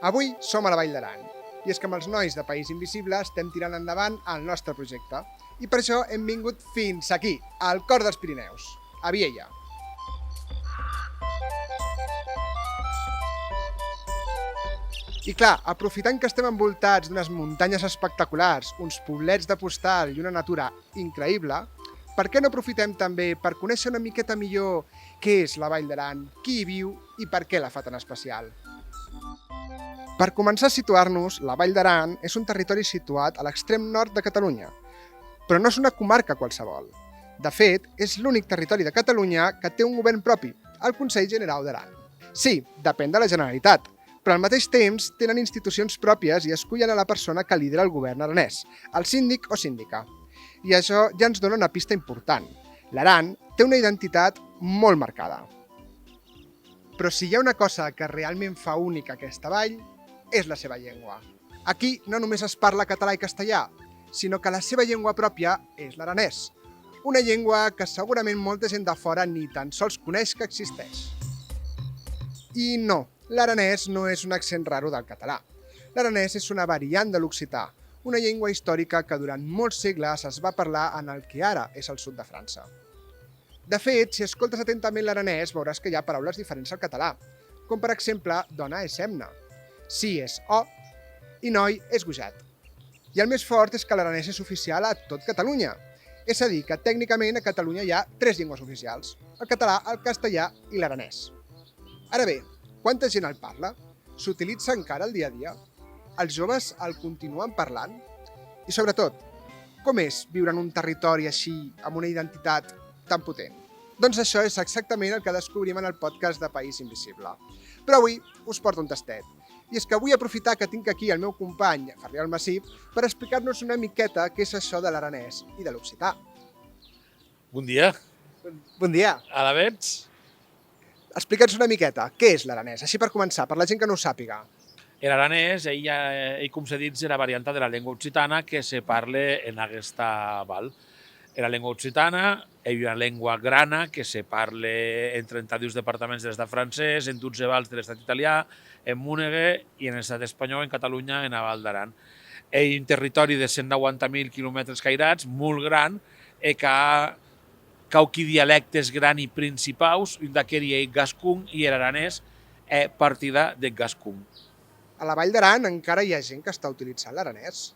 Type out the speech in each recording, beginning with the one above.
Avui som a la Vall d'Aran, i és que amb els nois de País Invisible estem tirant endavant el nostre projecte. I per això hem vingut fins aquí, al cor dels Pirineus, a Viella. I clar, aprofitant que estem envoltats d'unes muntanyes espectaculars, uns poblets de postal i una natura increïble, per què no aprofitem també per conèixer una miqueta millor què és la Vall d'Aran, qui hi viu i per què la fa tan especial? Per començar a situar-nos, la Vall d'Aran és un territori situat a l'extrem nord de Catalunya, però no és una comarca qualsevol. De fet, és l'únic territori de Catalunya que té un govern propi, el Consell General d'Aran. Sí, depèn de la Generalitat, però al mateix temps tenen institucions pròpies i escullen a la persona que lidera el govern aranès, el síndic o síndica. I això ja ens dona una pista important. L'Aran té una identitat molt marcada. Però si hi ha una cosa que realment fa única aquesta vall, és la seva llengua. Aquí no només es parla català i castellà, sinó que la seva llengua pròpia és l'aranès. Una llengua que segurament molta gent de fora ni tan sols coneix que existeix. I no, l'aranès no és un accent raro del català. L'aranès és una variant de l'occità, una llengua històrica que durant molts segles es va parlar en el que ara és el sud de França. De fet, si escoltes atentament l'aranès veuràs que hi ha paraules diferents al català, com per exemple dona és hemna, sí és o i noi és gojat. I el més fort és que l'aranès és oficial a tot Catalunya. És a dir, que tècnicament a Catalunya hi ha 3 llengües oficials, el català, el castellà i l'aranès. Ara bé, quanta gent el parla? S'utilitza encara al dia a dia? Els joves el continuen parlant? I sobretot, com és viure en un territori així, amb una identitat tan potent? Doncs això és exactament el que descobrim en el podcast de País Invisible. Però avui us porto un tastet. I és que vull aprofitar que tinc aquí el meu company, Ferriol Massip, per explicar-nos una miqueta què és això de l'aranès i de l'occità. Bon dia. Bon dia. Ara veig? Explica'ns una miqueta, què és l'aranès? Així per començar, per la gent que no ho sàpiga. L'aranès, com s'ha dit, és la varianta de la llengua occitana que se parla en aquesta val. La llengua occitana és una llengua grana que se parla en 32 departaments de l'estat francès, en 12 vals de l'estat italià, en Múnega i en l'estat espanyol, en Catalunya, en la Val d'Aran. És un territori de 190.000 quilòmetres cairats, molt gran, que ha quauqui dialectes gran i principals, un d'aquest és gascun i l'aranès és partida de gascun. A la Vall d'Aran encara hi ha gent que està utilitzant l'aranès.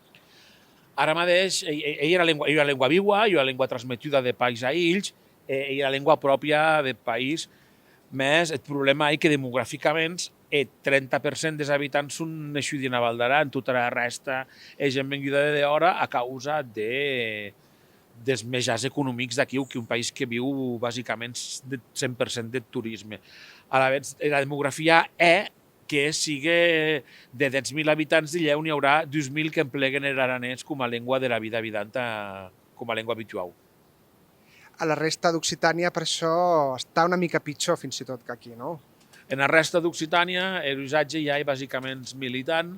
Ara mateix, ella era una llengua viva, una llengua transmetuda de país a ells, i la llengua pròpia del país. Més, el problema és que demogràficament el 30% dels habitants són nascuts a Val d'Aran, tota la resta és gent venguda de d'hora a causa dels mitjans econòmics d'aquí, que un país que viu bàsicament 100% de turisme. A la vegada, la demografia és que sigui de 10.000 habitants d'allà on hi haurà 2.000 que empleguen l'aranès com a llengua de la vida habitanta, com a llengua habitual. A la resta d'Occitània, per això, està una mica pitjor fins i tot que aquí, no? En la resta d'Occitània, l'usatge ja és bàsicament militant.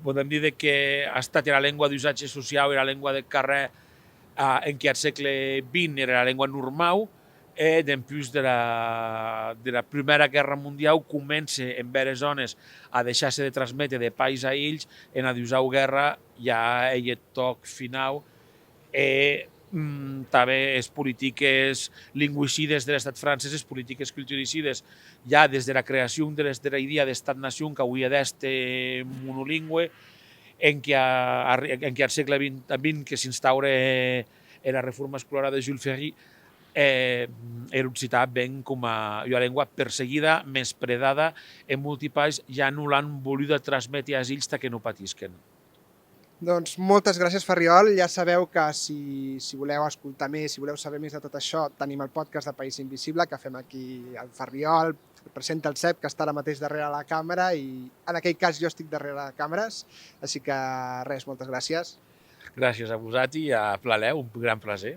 Podem dir que ha estat la llengua d'usatge social i la llengua de carrer en què al segle XX era la llengua normal, i després de la Primera Guerra Mundial comença en diverses zones a deixar-se de transmetre de país a ells, en la Dusau Guerra ja hi ha el toc final, també les polítiques lingüicides de l'estat francès, les polítiques culturicides, ja des de la creació de la idea d'estat-nació que avui és monolingüe, en què al segle XX que s'instaura la reforma escolar de Jules Ferry, l'occità ven com a una llengua perseguida, menyspreada, en múltiples ja no l'han volut transmetre a ells que no patisquen. Doncs moltes gràcies, Ferriol. Ja sabeu que si voleu escoltar més, si voleu saber més de tot això, tenim el podcast de País Invisible que fem aquí el Ferriol, el presenta el Cep, que està ara mateix darrere la càmera, i en aquell cas jo estic darrere de càmeres, així que res, moltes gràcies. Gràcies a vosaltres i a plaer, un gran plaer.